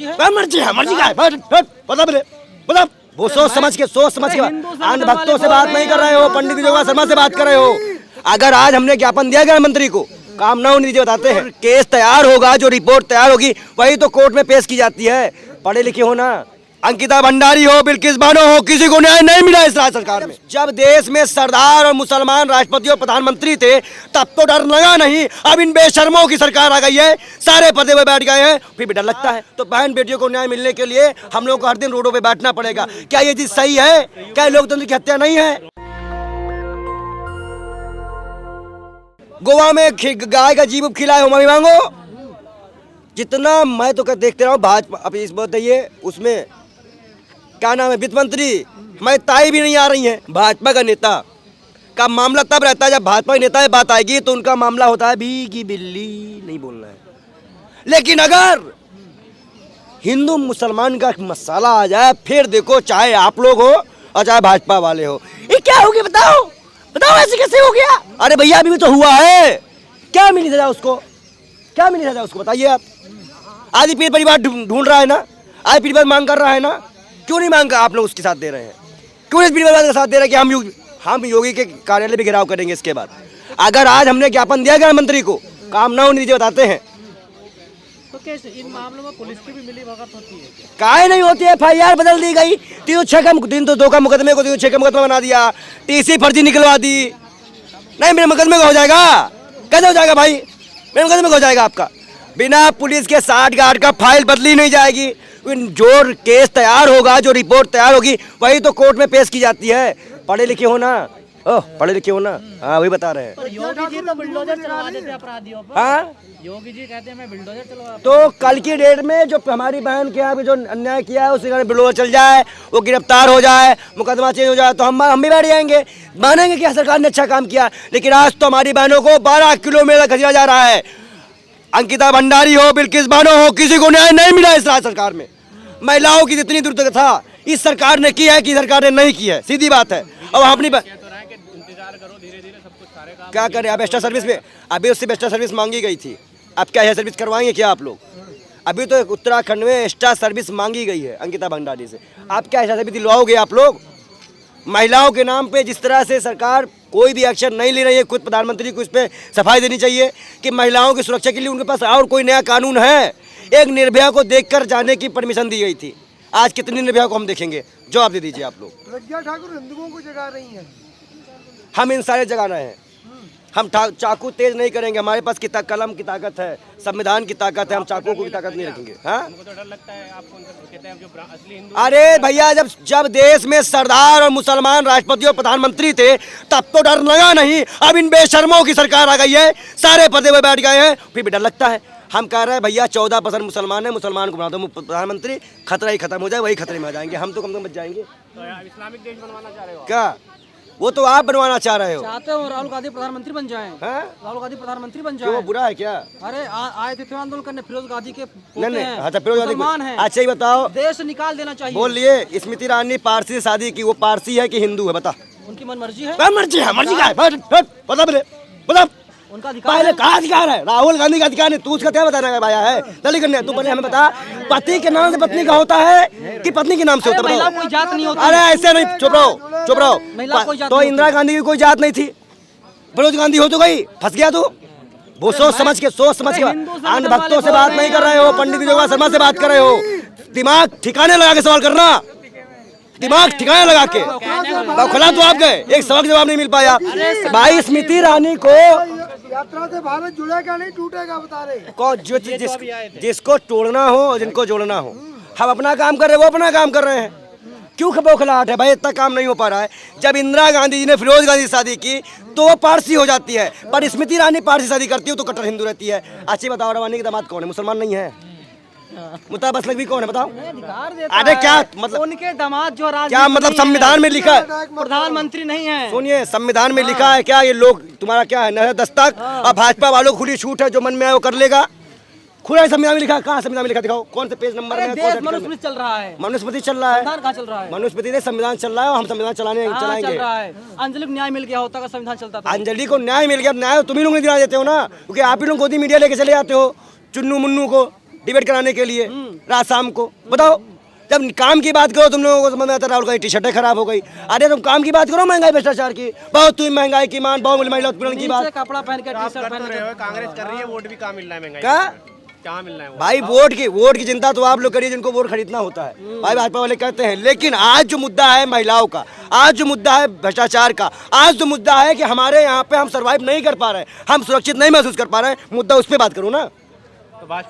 मर्जी है, मर्जी का है। बता मेरे, बता। वो सोच समझ के अंध भक्तों से बात नहीं कर रहे हो, पंडित योगा शर्मा से बात कर रहे हो। अगर आज हमने ज्ञापन दिया गृह मंत्री को, काम ना होने दीजिए, बताते हैं केस तैयार होगा, जो रिपोर्ट तैयार होगी वही तो कोर्ट में पेश की जाती है। पढ़े लिखे हो ना, अंकिता भंडारी हो, बिल्किस बानो हो, किसी को न्याय नहीं मिला इस राज्य सरकार में। जब देश में सरदार और मुसलमान राष्ट्रपति और प्रधानमंत्री थे तब तो डर लगा नहीं, अब इन बेशर्मों की सरकार आ गई है, सारे पदे पे बैठ गए हैं, फिर भी डर लगता है। तो बहन बेटियों को न्याय मिलने के लिए हम लोग को हर दिन रोडों पे बैठना पड़ेगा। क्या ये चीज सही है? क्या लोकतंत्र की हत्या नहीं है? गोवा में गाय का जीभ खिलाए हो, मम्मी मांगो। जितना मैं तो देखते रहा हूँ भाजपा, अभी इस बात ये उसमें क्या नाम है, वित्त मंत्री, मैं ताई भी नहीं आ रही है। भाजपा का नेता का मामला तब रहता है जब भाजपा के नेता बात आएगी तो उनका मामला होता है भीगी बिल्ली, नहीं बोलना है। लेकिन अगर हिंदू मुसलमान का मसाला आ जाए फिर देखो, चाहे आप लोग हो और चाहे भाजपा वाले हो, ये क्या हो गया बताओ, बताओ ऐसे कैसे हो गया? अरे भैया अभी भी तो हुआ है, क्या मिली सजा उसको, क्या मिली सजा उसको बताइए आप। आदि पीर परिवार ढूंढ रहा है ना, आदि पीर परिवार मांग कर रहा है ना, क्यों नहीं मांग कर आप लोग उसके साथ दे रहे हैं? क्यों इस पीर परिवार का साथ दे रहे हैं कि हम योगी के कार्यालय भी घेराव करेंगे इसके बाद? अगर आज हमने ज्ञापन दिया गृह मंत्री को, काम ना होने दीजिए, बताते हैं। तो कैसे इन मामलों में पुलिस की भी मिलीभगत होती है? काहे नहीं होती है? FIR बदल दी गई, 302 का मुकदमे को 306 का मुकदमा बना दिया, TC फर्जी निकलवा दी। नहीं मेरे मुकदमे का हो जाएगा, कैसे हो जाएगा भाई? मेरे मुकदमे का हो जाएगा आपका, बिना पुलिस के 60 गार्ड का फाइल बदली नहीं जाएगी। जो केस तैयार होगा, जो रिपोर्ट तैयार होगी वही तो कोर्ट में पेश की जाती है। पढ़े लिखे हो ना, ओह पढ़े लिखे हो ना, हाँ वही बता रहे हैं। तो योगी जी तो बुलडोजर चलवा देते अपराधियों पर। हाँ योगी जी कहते हैं मैं बुलडोजर चलवा। तो कल की डेट में जो हमारी बहन के यहाँ पे जो अन्याय किया है उसके बुलडोजर चल जाए, वो गिरफ्तार हो जाए, मुकदमा चेंज हो जाए तो हम भी बैठ जाएंगे, मानेंगे कि सरकार ने अच्छा काम किया। लेकिन आज तो हमारी बहनों को 12 किलोमीटर खसीड़ा जा रहा है। अंकिता भंडारी हो, बिल्किस बानो हो, किसी को न्याय नहीं मिला इस राज्य सरकार में। महिलाओं की जितनी दूर तक था इस सरकार ने की है कि सरकार ने नहीं की है, सीधी बात है। अब अपनी क्या करें, अब एक्स्ट्रा सर्विस में, अभी उससे एक्स्ट्रा सर्विस मांगी गई थी, अब क्या है सर्विस करवाएंगे क्या आप लोग? अभी तो उत्तराखंड में एक्स्ट्रा सर्विस मांगी गई है अंकिता भंडारी से, आप क्या एक्स्ट्रा सर्विस दिलवाओगे आप लोग? महिलाओं के नाम पे जिस तरह से सरकार कोई भी एक्शन नहीं ले रही है, खुद प्रधानमंत्री को इस पर सफाई देनी चाहिए कि महिलाओं की सुरक्षा के लिए उनके पास और कोई नया कानून है। एक निर्भया को देखकर जाने की परमिशन दी गई थी, आज कितनी निर्भया को हम देखेंगे? जवाब दे दीजिए आप लोग। प्रज्ञा ठाकुर हिंदुओं को जगा रही हैं, हम इन सारे जगाना है, हम चाकू तेज नहीं करेंगे, हमारे पास कलम की ताकत है, संविधान की ताकत है, हम चाकू की ताकत नहीं रखेंगे। हाँ तो डर लगता है आपको कहते हैं जो असली हिंदू। अरे भैया जब देश में सरदार और मुसलमान राष्ट्रपति और प्रधानमंत्री थे तब तो डर लगा नहीं, अब इन बेशर्मों की सरकार आ गई है, सारे पदे पे बैठ गए हैं, फिर भी डर लगता है। हम कह रहे हैं भैया 14% मुसलमान है, मुसलमान को बना दो प्रधानमंत्री, खतरा ही खत्म हो जाए, वही खतरे में आ जाएंगे, हम तो कम से कम बच जाएंगे। तो इस्लामिक देश बनवाना चाह रहे हो क्या? वो तो आप बनवाना चाह रहे हो। चाहते हो राहुल गांधी प्रधानमंत्री बन जाएं? राहुल गांधी प्रधानमंत्री बन जाएं? वो बुरा है क्या? अरे आए थे आंदोलन करने, फिरोज गांधी के नहीं अच्छा फिरोज गांधी है, अच्छा ही बताओ, देश निकाल देना चाहिए। बोल लिए स्मृति ईरानी ने पारसी से शादी की, वो पारसी है कि हिंदू है बता? उनकी मन मर्जी है, मर्जी है, मर्जी का है, बता मेरे, बता। उनका अधिकार पहले कहाँ अधिकार है? राहुल गांधी का अधिकार नहीं, तू उसका क्या बताना है? भाया है दलित कन्या, तू पहले हमें बता, पति के नाम से पत्नी का होता है कि पत्नी के नाम से होता है? महिला कोई जात नहीं होती। अरे ऐसे नहीं, चुप रहो। तो इंदिरा गांधी की कोई जात नहीं थी, फिरोज गांधी हो तो गई, फंस गया तू। वो सोच समझ के अंध भक्तों से बात नहीं कर रहे हो, पंडित योगा शर्मा से बात कर रहे हो। दिमाग ठिकाने लगा के सवाल करना, दिमाग ठिकाने लगा के। बौखला तो आप गए, एक सबक जवाब नहीं मिल पाया। भाई स्मृति ईरानी को यात्रा से भारत जुड़ेगा नहीं टूटेगा बता रहे को जिसको तोड़ना हो, जिनको जोड़ना हो, हम अपना काम कर रहे हैं, वो अपना काम कर रहे हैं। क्यों बौखलाहट है भाई? इतना काम नहीं हो पा रहा है। जब इंदिरा गांधी जी ने फिरोज गांधी से शादी की तो वो पारसी हो जाती है, पर स्मृति ईरानी पारसी शादी करती है तो कट्टर हिंदू रहती है। अच्छी बताओ, रवानी की दामाद कौन है? मुसलमान नहीं है? मुताब असलक भी कौन है बताओ? अरे क्या मतलब उनके दामाद जो क्या मतलब संविधान में लिखा है? प्रधानमंत्री नहीं है। सुनिए, संविधान में लिखा है क्या? ये लोग तुम्हारा क्या है, नजर दस्तक? और भाजपा वालों को खुली छूट है, जो मन में आए वो कर लेगा। खुला संविधान में लिखा है? कहाँ संविधान में लिखा? दिखाओ कौन से पेज नंबर में? मनुस्मृति चल रहा है, मनुस्मृति चल रहा है, कहाँ चल रहा है? मनुस्मृति ने संविधान चल रहा है और हम संविधान चलाएंगे। अंजलि को न्याय मिल गया होता, संविधान चलता था। अंजलि को न्याय मिल गया, न्याय तुम ही लोग नहीं दिला देते हो ना, क्योंकि आप ही लोग गोदी मीडिया लेके चले जाते हो चुन्नू मुन्नू को। डिबेट कराने के लिए रात शाम को। बताओ, जब काम की बात करो तुम लोगों को समझ में आता राहुल गांधी टी शर्टें खराब हो गई। अरे तुम काम की बात करो, महंगाई भ्रष्टाचार की, बहुत तुम महंगाई की मान, बहुत महिला उत्पीड़न की बात। कपड़ा पहन के टी शर्ट पहन के कांग्रेस कर रही है, वोट भी कहाँ मिल रहा है महंगाई? क्या कहाँ मिल रहा है? भाई वोट की चिंता तो आप लोग करिए जिनको वोट खरीदना होता है, भाई भाजपा वाले कहते हैं। लेकिन आज जो मुद्दा है महिलाओं का, आज जो मुद्दा है भ्रष्टाचार का, आज जो मुद्दा है कि हमारे यहाँ पे हम सर्वाइव नहीं कर पा रहे, हम सुरक्षित नहीं महसूस कर पा रहे हैं, मुद्दा उस पर बात करूँ ना।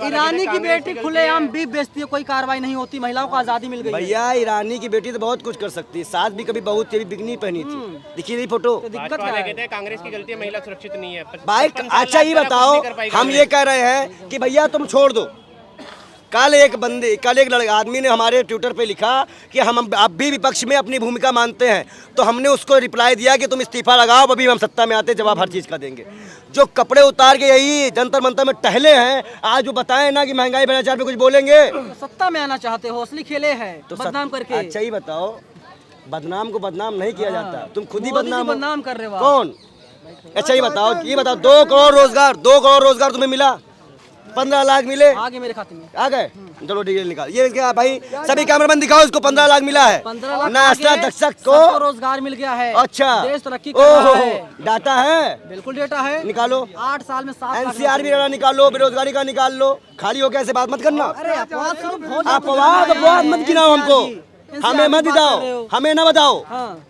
ईरानी की बेटी खुलेआम बीफ बेचती है, कोई कार्रवाई नहीं होती, महिलाओं को आजादी मिल गई है। भैया ईरानी की बेटी तो बहुत कुछ कर सकती है, साथ भी कभी बहुत भी बिकनी पहनी थी, दिखी नहीं फोटो। तो दिक्कत भाजपा क्या वाले है? कहते हैं कांग्रेस की गलती है, महिला सुरक्षित नहीं है। भाई 55 साल अच्छा ये लग गए, बताओ, कुछ नहीं कर पाई हम कांग्रेस। ये कह रहे हैं कि भैया तुम छोड़ दो। कल एक आदमी ने हमारे ट्विटर पे लिखा कि हम अब भी विपक्ष में अपनी भूमिका मानते हैं, तो हमने उसको रिप्लाई दिया कि तुम इस्तीफा लगाओ, अभी हम सत्ता में आते जवाब हर चीज़ का देंगे। जो कपड़े उतार के यही जंतर मंतर में टहले हैं, आज वो बताएं ना कि महंगाई भ्रष्टाचार पे कुछ बोलेंगे तो सत्ता में आना चाहते हो, असली खेले हैं तो बदनाम करके। अच्छा ही बताओ, बदनाम को बदनाम नहीं किया जाता, तुम खुद ही मोदी जी बदनाम हो। बदनाम कर रहे हो आप। कौन? अच्छा ये बताओ 2 करोड़ रोजगार तुम्हें मिला, 15 लाख मिले, आगे मेरे खाते में आ गए। चलो डिटेल निकाल, ये क्या भाई, सभी कैमरामैन दिखाओ इसको, 15 लाख मिला है। 15 लाख नाश्ता आगे दक्षक सबको को रोजगार मिल गया है। अच्छा, देश तरक्की कर रहा है। डाटा है, बिल्कुल डेटा है, निकालो। 8 साल में 7 लाख एनसीआर भी डाटा निकालो, बेरोजगारी का निकाल लो, खाली हो कैसे बात मत करना। अरे अपवाद स्वरूप बहुत अपवाद मत गिनाओ हमको, हमें मत बताओ, हमें ना बताओ। हाँ।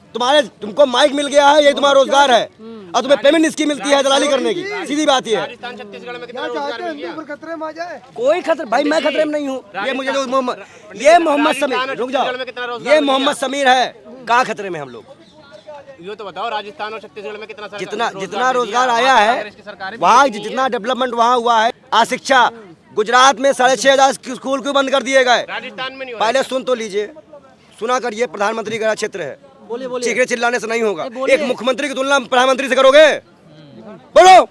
तुमको माइक मिल गया है, ये तुम्हारा रोजगार है, और तुम्हें पेमेंट स्कीम मिलती है दलाली करने की, सीधी बात ये है। राजस्थान छत्तीसगढ़ में कितना क्या रोजगार चाहते मिल हैं गया? हिंदू पर खतरे में आ जाए? कोई खतरे, भाई मैं खतरे में नहीं हूँ। ये मुझे जो ये मोहम्मद समीर, रुक जाओ, ये मोहम्मद समीर है, कहाँ खतरे में हम लोग? ये तो बताओ, राजस्थान और छत्तीसगढ़ में कितना जितना रोजगार आया है, वहाँ जितना डेवलपमेंट वहाँ हुआ है। शिक्षा गुजरात में 6,500 स्कूल क्यों बंद कर दिए गए? राजस्थान में नहीं हो रहा। पहले सुन तो लीजिए, सुना करिए, प्रधानमंत्री का क्षेत्र है, बोलिए बोलिए। चीखने चिल्लाने से नहीं होगा। बोलिए। एक मुख्यमंत्री की तुलना प्रधानमंत्री से करोगे? बोलो।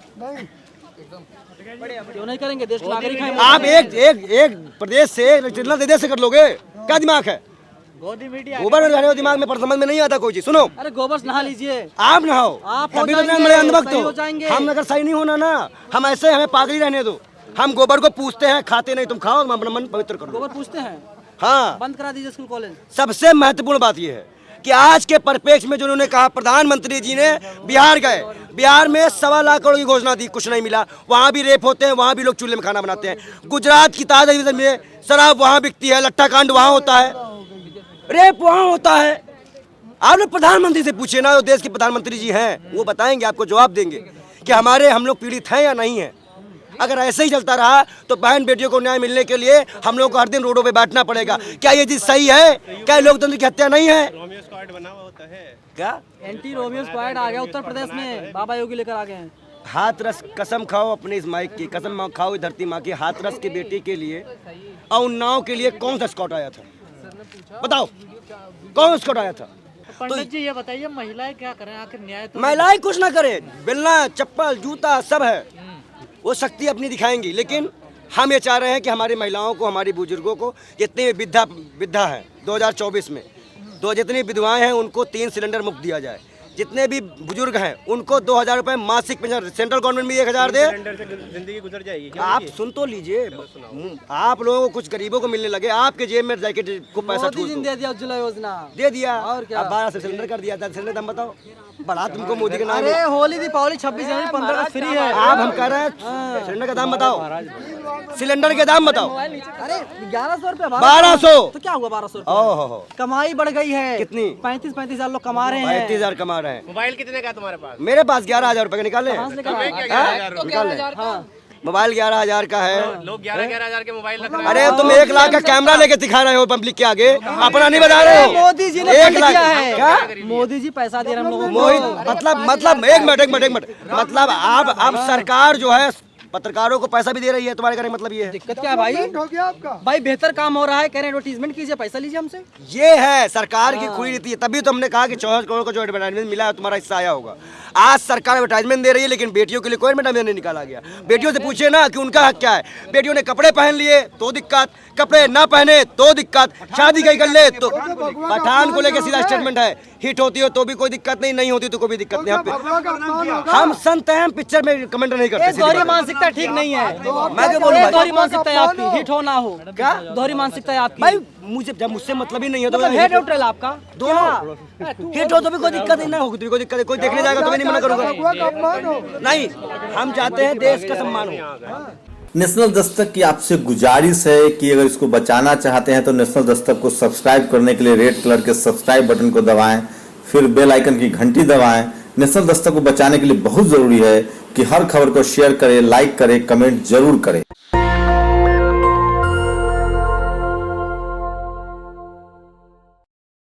क्यों नहीं करेंगे, देश के नागरिक हैं। आप एक प्रदेश से जितना देश से कर लोगे, क्या दिमाग है? गोदी मीडिया गोबर में रहने हो, दिमाग में पर समझ में नहीं आता कोई चीज। सुनो, अरे गोबर से नहा लीजिए, आप नहाओ, आप हो कभी तो जाएंगे, बड़े अंधभक्त सही हो। हो जाएंगे। हम अगर सही नहीं होना ना, हम ऐसे हमें पागल रहने दो। हम गोबर को पूछते हैं, खाते नहीं, तुम खाओ, अपना मन पवित्र कर लो। गोबर पूछते हैं, हाँ, बंद करा दीजिए स्कूल कॉलेज। सबसे महत्वपूर्ण बात यह है कि आज के परिप्रेक्ष्य में जो उन्होंने कहा, प्रधानमंत्री जी ने बिहार गए, बिहार में 1.25 लाख करोड़ की घोषणा दी, कुछ नहीं मिला। वहाँ भी रेप होते हैं, वहाँ भी लोग चूल्हे में खाना बनाते हैं। गुजरात की ताज डिवीजन में शराब वहाँ बिकती है, लट्ठा कांड वहाँ होता है, रेप वहाँ होता है। आप लोग प्रधानमंत्री से पूछे ना, जो देश के प्रधानमंत्री जी हैं, वो बताएंगे, आपको जवाब देंगे कि हम लोग पीड़ित हैं या नहीं है। अगर ऐसे ही चलता रहा तो बहन बेटियों को न्याय मिलने के लिए हम लोग को हर दिन रोडों पे बैठना पड़ेगा। क्या ये चीज सही है? क्या लोकतंत्र की हत्या नहीं है? रोमियो स्क्वाड बना हुआ होता है क्या एंटी रोमियो स्क्वाड आ गया उत्तर प्रदेश में, बाबा योगी लेकर आ गए हैं। हाथ रस कसम खाओ अपने इस माइक की, कसम खाओ इस धरती माँ की, हाथ रस की बेटी के लिए और उन्नाव के लिए कौन सा स्कॉट आया था? बताओ कौन स्कॉट आया था? पंडित जी ये बताइए, महिलाएं क्या करें आखिर? न्याय तो महिलाएं कुछ ना करे, बेलना चप्पल जूता सब है, वो शक्ति अपनी दिखाएंगी। लेकिन हम ये चाह रहे हैं कि हमारी महिलाओं को, हमारी बुजुर्गों को, जितने भी विधा है 2024 में, जितनी विधवाएं हैं उनको 3 सिलेंडर मुफ्त दिया जाए। जितने भी बुजुर्ग हैं उनको 2,000 रुपये मासिक पेंशन, सेंट्रल गवर्नमेंट भी 1,000 दे। सिलेंडर से जिंदगी गुजर जाएगी क्या? आप सुन तो लीजिए, आप लोगों को कुछ गरीबों को मिलने लगे, आपके जेब में जैकेट को पैसा मोदी ठूस जी दो। ने दे दिया उज्ज्वला योजना, दे दिया, और क्या? अब 12 से सिलेंडर कर दिया, 10 सिलेंडर दाम बताओ, बढ़ा तुमको मोदी के नाम अरे में। होली दीपावली 26 जनवरी 15 अगस्त फ्री है। आप हम कह रहे हैं सिलेंडर का दाम बताओ, सिलेंडर के दाम बताओ। अरे 1100 रुपया, 1200 तो क्या हुआ 1200? ओहो, कमाई बढ़ गई है कितनी? 35 हजार लोग कमा रहे हैं। 35,000 कमा रहे हैं। मोबाइल कितने का है तुम्हारे पास? मेरे पास 11,000 रुपए का निकाले कहाँ से निकाला? तुम्हें क्या 11,000 रुपए? निकाल ले। हाँ, मोबाइल 11,000 का है। लोग 11,000 हजार के मोबाइल रख रहे हैं। अरे तुम 1 लाख का कैमरा लेके दिखा रहे हो पब्लिक के आगे, अपना नहीं बता रहे हो। मोदी जी ने 1 फंड लाख किया है। क्या? मोदी जी पैसा दे रहे हैं हम लोगों को। मोहित मतलब एक मिनट, मतलब आप सरकार जो है पत्रकारों को पैसा भी दे रही है, तुम्हारे कहने का मतलब ये है? दिक्कत क्या है भाई? हो गया आपका? भाई बेहतर काम हो रहा है, कह रहे एडवर्टीजमेंट कीजिए, पैसा लीजिए हमसे। ये है सरकार की खुली नीति है। तभी तो हमने कहा कि 14 करोड़ का जो एडवर्टाइजमेंट मिला है तुम्हारा हिस्सा आया होगा। आज सरकार एडवर्टाइजमेंट दे रही है, लेकिन बेटियों के लिए कोई एडवर्टाइजमेंट नहीं निकाला गया। बेटियों से पूछे ना कि उनका हक क्या है। बेटियों ने कपड़े पहन लिए तो दिक्कत, कपड़े ना पहने तो दिक्कत, शादी कहीं कर ले तो। पठान को लेकर सीधा स्टेटमेंट है हिट होती हो तो भी कोई दिक्कत नहीं होती तो कोई भी दिक्कत नहीं। भगवा का अपमान होगा। हम संत हैं, हम पिक्चर में कमेंट नहीं करते। ये दोहरी मानसिकता ठीक नहीं है। मैं क्या बोलूं ये भाई? दोहरी मानसिकता है आपकी, हिट हो ना हो। क्या दोहरी मानसिकता है आपकी? भाई मुझे जब मुझसे मतलब ही नहीं है तो मतलब है न्यूट्रल आपका दोनों हिट हो तो भी कोई दिक्कत नहीं होगी, तो कोई दिक्कत है, कोई देखने जाएगा तो मैं नहीं मना करूंगा। भगवा का अपमान हो। नहीं, हम चाहते हैं देश का सम्मान हो। नेशनल दस्तक की आपसे गुजारिश है कि अगर इसको बचाना चाहते हैं तो नेशनल दस्तक को सब्सक्राइब करने के लिए रेड कलर के सब्सक्राइब बटन को दबाएं, फिर बेल आइकन की घंटी दबाएं। नेशनल दस्तक को बचाने के लिए बहुत जरूरी है कि हर खबर को शेयर करें, लाइक करें, कमेंट जरूर करें।